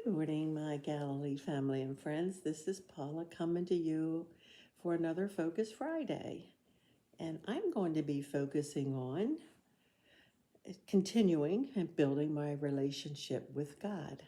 Good morning, my Galilee family and friends. This is Paula coming to you for another Focus Friday. And I'm going to be focusing on continuing and building my relationship with God.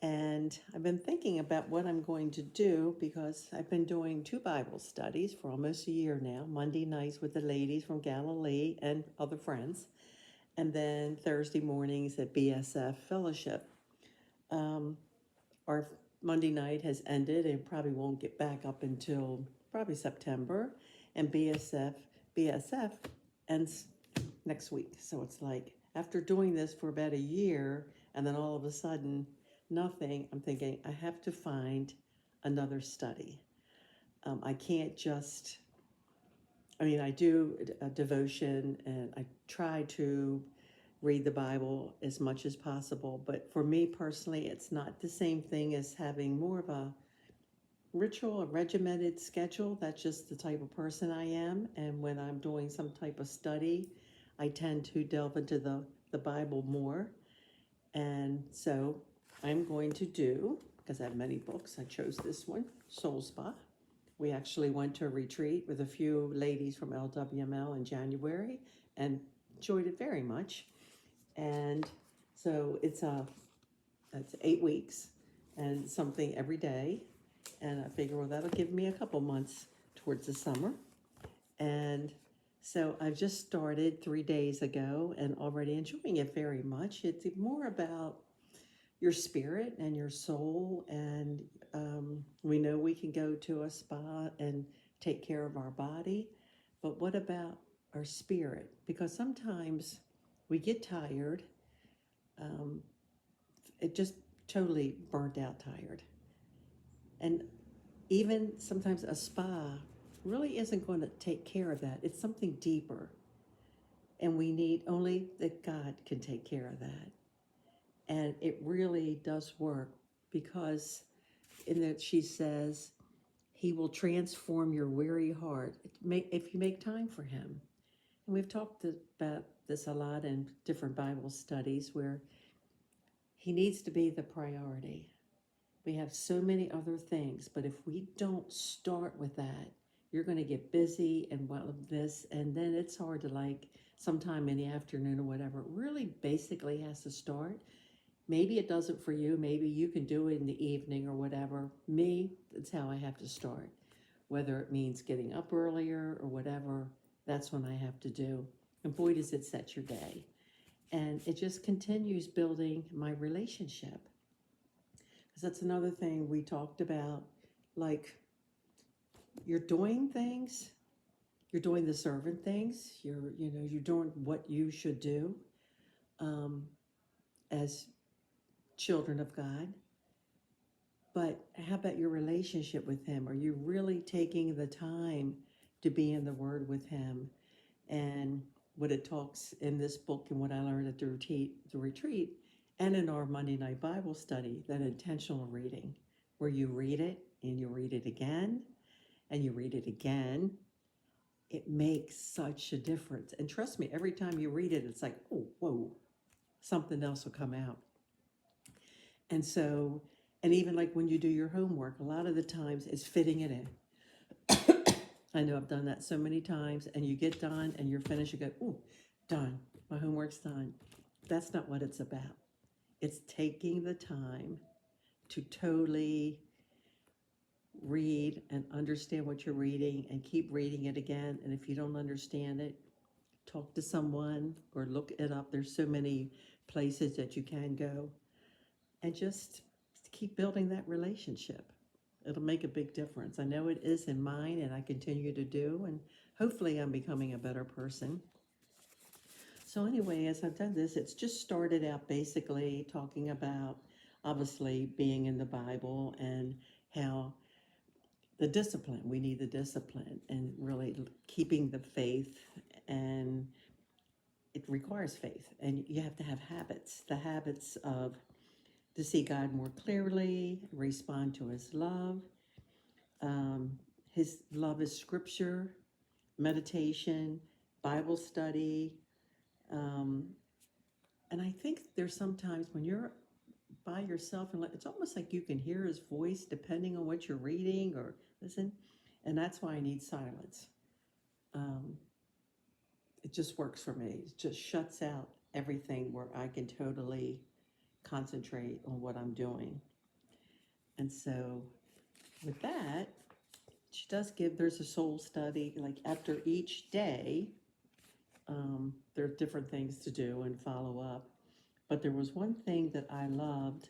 And I've been thinking about what I'm going to do because I've been doing 2 Bible studies for almost a year now, Monday nights with the ladies from Galilee and other friends, and then Thursday mornings at BSF Fellowship. Our Monday night has ended and probably won't get back up until probably September, and BSF ends next week. So it's like after doing this for about a year and then all of a sudden nothing, I'm thinking I have to find another study. I can't just, I do a devotion and I try to read the Bible as much as possible. But for me personally, it's not the same thing as having more of a ritual, a regimented schedule. That's just the type of person I am. And when I'm doing some type of study, I tend to delve into the Bible more. And so I'm going to do, because I have many books, I chose this one, Soul Spa. We actually went to a retreat with a few ladies from LWML in January and enjoyed it very much. And so it's 8 weeks and something every day. And I figure, well, that'll give me a couple months towards the summer. And so I've just started 3 days ago and already enjoying it very much. It's more about your spirit and your soul. And we know we can go to a spa and take care of our body. But what about our spirit? Because sometimes we get tired. It just totally burnt out tired. And even sometimes a spa really isn't going to take care of that. It's something deeper. And we need only that God can take care of that. And it really does work because in that she says, he will transform your weary heart if you make time for him. And we've talked about this a lot in different Bible studies where he needs to be the priority. We have so many other things, but if we don't start with that, you're going to get busy and this, and then it's hard to sometime in the afternoon or whatever. It really basically has to start. Maybe it doesn't for you. Maybe you can do it in the evening or whatever. Me, that's how I have to start. Whether it means getting up earlier or whatever, that's when I have to do. And boy, does it set your day. And it just continues building my relationship. Because that's another thing we talked about. You're doing things, you're doing the servant things, you're doing what you should do as children of God. But how about your relationship with him? Are you really taking the time to be in the Word with him? And what it talks in this book and what I learned at the retreat and in our Monday night Bible study, that intentional reading, where you read it and you read it again and you read it again, it makes such a difference. And trust me, every time you read it, it's like, oh, whoa, something else will come out. And so, and even when you do your homework, a lot of the times it's fitting it in. I know I've done that so many times, and you get done and you're finished, you go, oh, done, my homework's done. That's not what it's about. It's taking the time to totally read and understand what you're reading and keep reading it again. And if you don't understand it, talk to someone or look it up. There's so many places that you can go, and just keep building that relationship. It'll make a big difference. I know it is in mine, and I continue to do, and hopefully I'm becoming a better person. So anyway, as I've done this, it's just started out basically talking about obviously being in the Bible and how the discipline, we need the discipline and really keeping the faith, and it requires faith, and you have to have habits, the habits of to see God more clearly, respond to his love. His love is scripture, meditation, Bible study. And I think there's sometimes when you're by yourself and it's almost like you can hear his voice depending on what you're reading or listen. And that's why I need silence. Um, it just works for me. It just shuts out everything where I can totally concentrate on what I'm doing. And so with that, she does give, there's a soul study, like after each day, there are different things to do and follow up. But there was one thing that I loved,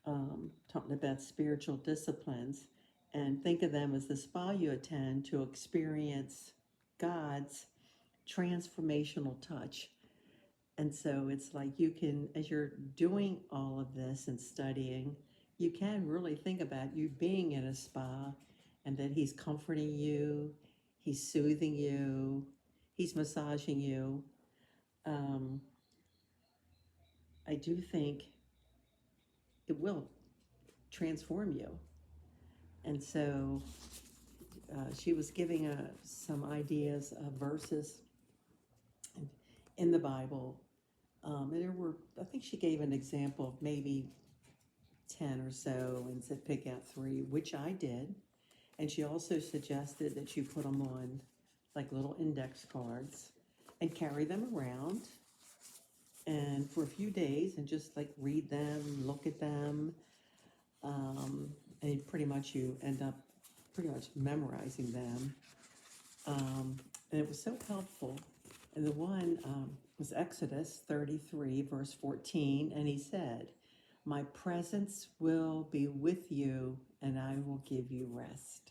talking about spiritual disciplines, and think of them as the spa you attend to experience God's transformational touch. And so it's like you can, as you're doing all of this and studying, you can really think about you being in a spa and that he's comforting you, he's soothing you, he's massaging you. Um, I do think it will transform you. And so she was giving some ideas of verses in the Bible. And there were, I think she gave an example of maybe 10 or so and said pick out 3, which I did. And she also suggested that you put them on like little index cards and carry them around and for a few days and just like read them, look at them. And pretty much you end up pretty much memorizing them. And it was so helpful. And the one was Exodus 33, verse 14. And he said, my presence will be with you and I will give you rest.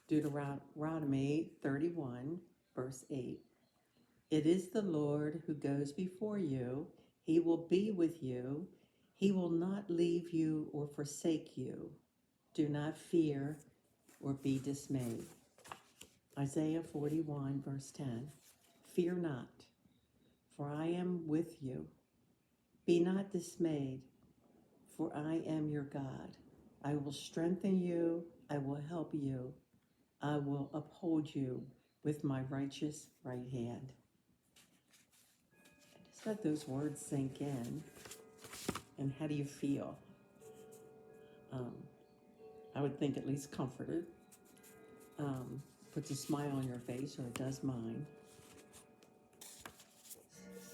Deuteronomy 31, verse 8. It is the Lord who goes before you. He will be with you. He will not leave you or forsake you. Do not fear or be dismayed. Isaiah 41, verse 10. Fear not, for I am with you. Be not dismayed, for I am your God. I will strengthen you. I will help you. I will uphold you with my righteous right hand. Just let those words sink in. And how do you feel? I would think at least comforted. Puts a smile on your face, or it does mine.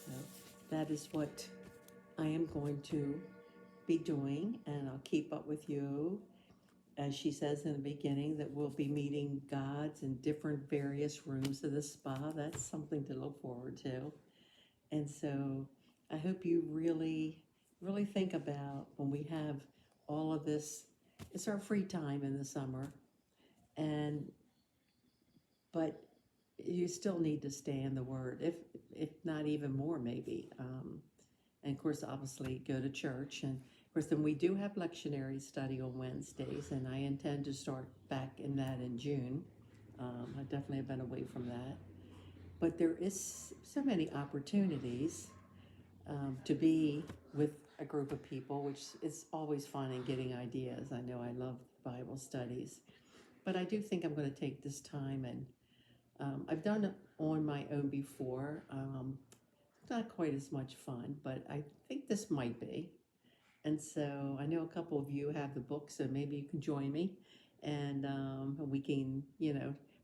So that is what I am going to be doing, and I'll keep up with you. As she says in the beginning, that we'll be meeting gods in different various rooms of the spa. That's something to look forward to. And so I hope you really, really think about when we have all of this. It's our free time in the summer, but you still need to stay in the Word, if not even more, maybe. And of course, obviously, go to church. And of course, then we do have lectionary study on Wednesdays, and I intend to start back in that in June. I definitely have been away from that. But there is so many opportunities to be with a group of people, which is always fun and getting ideas. I know I love Bible studies. But I do think I'm going to take this time, and I've done it on my own before. It's not quite as much fun, but I think this might be. And so I know a couple of you have the book, so maybe you can join me, and we can,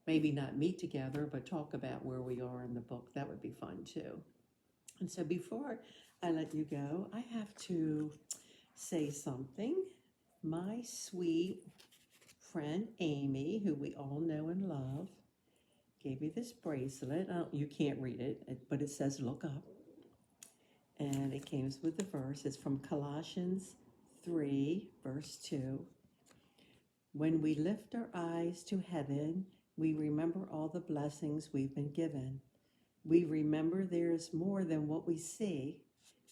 maybe not meet together, but talk about where we are in the book. That would be fun too. And so before I let you go, I have to say something. My sweet friend Amy, who we all know and love, gave me this bracelet. You can't read it, but it says look up. And it came with the verse. It's from Colossians 3, verse 2. When we lift our eyes to heaven, we remember all the blessings we've been given. We remember there's more than what we see.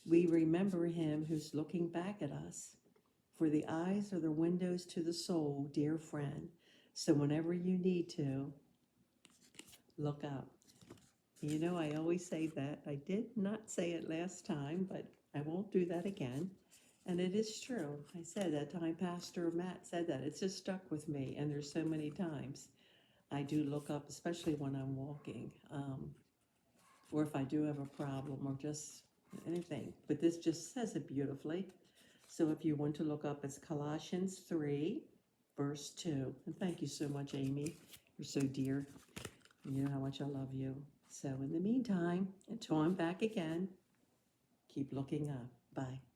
We remember him who's looking back at us. For the eyes are the windows to the soul, dear friend. So whenever you need to, look up. I always say that. I did not say it last time, but I won't do that again. And it is true. I said that time Pastor Matt said that. It's just stuck with me. And there's so many times I do look up, especially when I'm walking. Or if I do have a problem or just anything, but this just says it beautifully. So if you want to look up, it's Colossians 3, verse 2. And thank you so much, Amy. You're so dear. You know how much I love you. So in the meantime, until I'm back again, keep looking up. Bye.